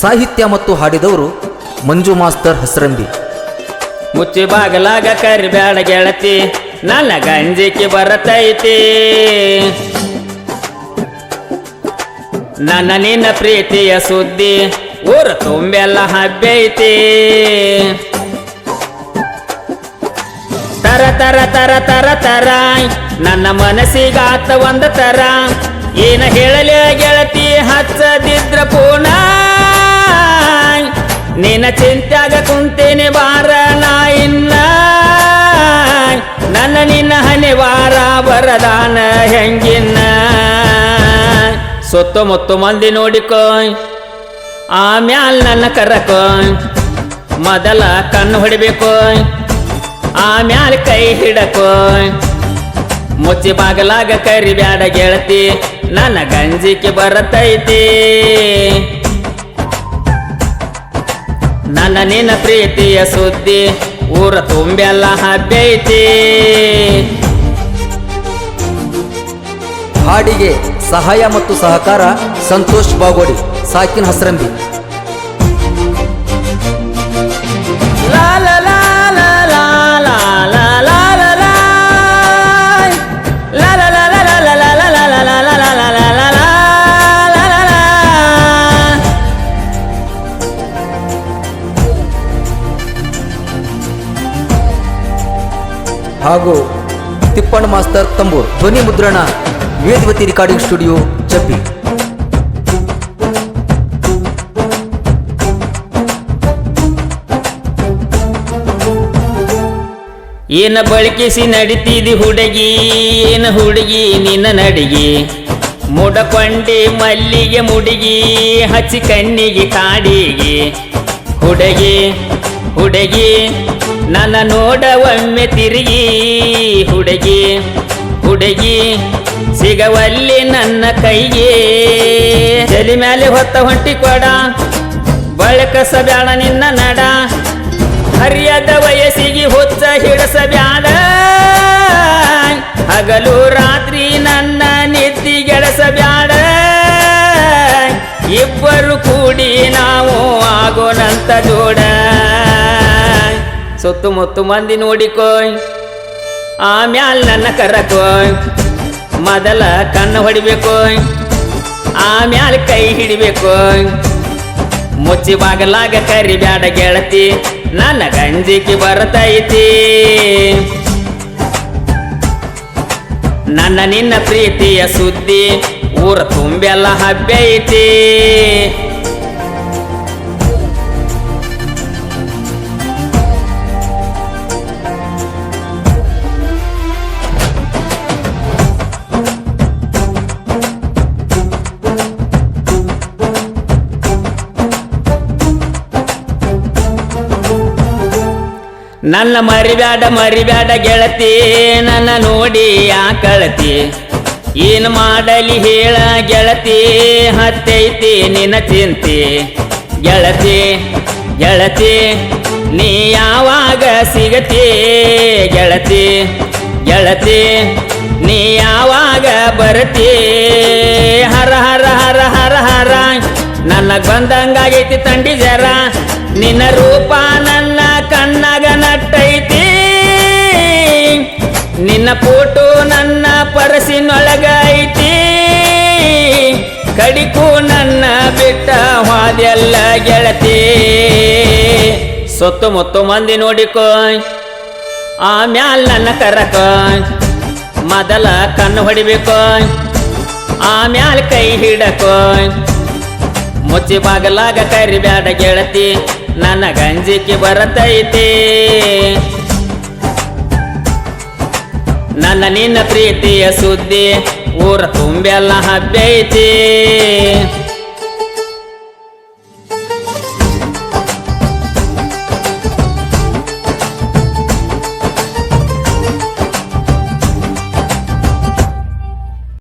ಸಾಹಿತ್ಯ ಮತ್ತು ಹಾಡಿದವರು ಮಂಜು ಮಾಸ್ತರ್ ಹಸರಂಬಿ. ಮುಚ್ಚಿ ಬಾಗಲಾಗ ಕರಿಬ್ಯಾಡ ಗೆಳತಿ, ನನ್ನ ಗಂಜಿಕೆ ಬರತೈತಿ. ನನ್ನ ನಿನ್ನ ಪ್ರೀತಿಯ ಸುದ್ದಿ ಊರ ತುಂಬೆಲ್ಲ ಹಬ್ಬೈತಿ. ತರ ತರ ತರ ತರ ತರ ನನ್ನ ಮನಸ್ಸಿಗಾತ ಒಂದ ತರ. ಏನ ಹೇಳಲಿ ಗೆಳತಿ ಹಚ್ಚದಿದ್ರ ಪೂನ, ನಿನ್ನ ಚಿಂತ್ಯಾಗ ಕುಂತೇನೆ ಬಾರ ನಾ ಇನ್ನ. ನನ್ನ ನಿನ್ನ ಹನಿ ವಾರ ಬರದಾನ ಹೆಂಗಿನ್ನ. ಸುತ್ತಮುತ್ತ ಮಂದಿ ನೋಡಿಕೋಯ್, ಆಮ್ಯಾಲ್ ನನ್ನ ಕರಕೋಯ್. ಮೊದಲ ಕಣ್ಣು ಹೊಡಿಬೇಕೋಯ್, ಆಮ್ಯಾಲ ಕೈ ಹಿಡಕೋಯ್. ಮುಚ್ಚಿ ಬಾಗಲಾಗ ಕರಿಬ್ಯಾಡ ಗೆಳತಿ, ನನ್ನ ಗಂಜಿಕೆ ಬರತೈತಿ. ನನ್ನ ನಿನ್ನ ಪ್ರೀತಿಯ ಸುದ್ದಿ ಊರ ತುಂಬೆಲ್ಲ ಹಬ್ಬೈತಿ. ಹಾಡಿಗೆ ಸಹಾಯ ಮತ್ತು ಸಹಕಾರ ಸಂತೋಷ್ ಬಾಗೋಡಿ, ಸಾಕಿನ್ ಹಸರಂಬಿ. ಹಾಗೂ ತಿಪ್ಪಣ್ಣ ಮಾಸ್ತರ್ ತಂಬೂರ್. ಧ್ವನಿ ಮುದ್ರಣ ವೇದವತಿ ರೆಕಾರ್ಡಿಂಗ್ ಸ್ಟುಡಿಯೋ, ಚಪ್ಪಿ. ಏನ ಬಳಕಿಸಿ ನಡಿತಿದಿ ಹುಡುಗಿ, ಏನ ಹುಡುಗಿ ನಿನ್ನ ನಡಿಗೆ. ಮುಡಕೊಂಡಿ ಮಲ್ಲಿಗೆ ಮುಡಿಗಿ, ಹಚ್ಚಿ ಕಣ್ಣಿಗೆ ಕಾಡಿಗೆ. ಹುಡುಗಿ ಹುಡುಗಿ ನನ್ನ ನೋಡ ಒಮ್ಮೆ ತಿರುಗಿ. ಹುಡುಗಿ ಹುಡುಗಿ ಸಿಗವಲ್ಲಿ ನನ್ನ ಕೈಗೆ. ತಲೆ ಮ್ಯಾಲೆ ಹೊತ್ತ ಹೊಂಟಿ ಕೊಡ, ಬಳಕಸಬ್ಯಾಡ ನಿನ್ನ ನಡ. ಹರಿಯದ ವಯಸ್ಸಿಗೆ ಹುಚ್ಚ ಹಿಡಸಬ್ಯಾಡ, ಹಗಲು ರಾತ್ರಿ ನನ್ನ ನಿದ್ದಿಗೆಡಸಬ್ಯಾಡ. ಇಬ್ಬರು ಕೂಡಿ ನಾವು ಆಗೋನಂತ ಜೋಡ. ಸುತ್ತಮುತ್ತ ಮಂದಿ ನೋಡಿಕೋಯ್, ಆಮ್ಯಾಲ್ ನನ್ನ ಕರಕೋಯ್. ಮೊದಲ ಕಣ್ಣು ಹೊಡಿಬೇಕೋಯ್, ಆಮ್ಯಾಲ ಕೈ ಹಿಡಿಬೇಕೋಯ್. ಮುಚ್ಚಿ ಬಾಗಲಾಗ ಕರಿಬ್ಯಾಡ ಗೆಳತಿ, ನನ್ನ ಗಂಜಿಕೆ ಬರತೈತಿ. ನನ್ನ ನಿನ್ನ ಪ್ರೀತಿಯ ಸುದ್ದಿ ಊರ ತುಂಬೆಲ್ಲ ಹಬ್ಬೈತಿ. ನನ್ನ ಮರಿಬ್ಯಾಡ ಮರಿಬ್ಯಾಡ ಗೆಳತಿ, ನನ್ನ ನೋಡಿ ಯಾಕಳತಿ. ಏನು ಮಾಡಲಿ ಹೇಳ ಗೆಳತಿ, ಹತ್ತೈತಿ ನಿನ್ನ ಚಿಂತೆ. ಗೆಳತಿ ಗೆಳತಿ ನೀ ಯಾವಾಗ ಸಿಗತಿ. ಗೆಳತಿ ಗೆಳತಿ ನೀ ಯಾವಾಗ ಬರತಿ. ಹರ ಹರ ಹರ ಹರ ಹರ ನನಗ್ ಬಂದಂಗಾಗೈತಿ ತಂಡಿ ಜರ. ನಿನ್ನ ರೂಪ ನನ್ನ ಕಣ್ಣಾಗ ನಟ್ಟೈತಿ. ನಿನ್ನ ಫೋಟೋ ನನ್ನ ಪರಸಿನೊಳಗ ಐತಿ. ಕಡಿಕು ನನ್ನ ಬಿಟ್ಟ ಹಾದೆಲ್ಲ ಗೆಳತಿ. ಸುತ್ತಮುತ್ತ ಮಂದಿ ನೋಡಿಕೋಯ್, ಆಮ್ಯಾಲ್ ನನ್ನ ಕರಕೋಯ್. ಮೊದಲ ಕಣ್ಣು ಹೊಡಿಬೇಕೋಯ್, ಆಮ್ಯಾಲ ಕೈ ಹಿಡಕೋಯ್. ಮುಚ್ಚಿ ಬಾಗಲಾಗ ಕರಿಬ್ಯಾಡ ಗೆಳತಿ, ನನ್ನ ಗಂಜಿಕೆ ಬರತೈತಿ. ನನ್ನ ನಿನ್ನ ಪ್ರೀತಿಯ ಸುದ್ದಿ ಊರ ತುಂಬೆಲ್ಲ ಹಬ್ಬೈತಿ.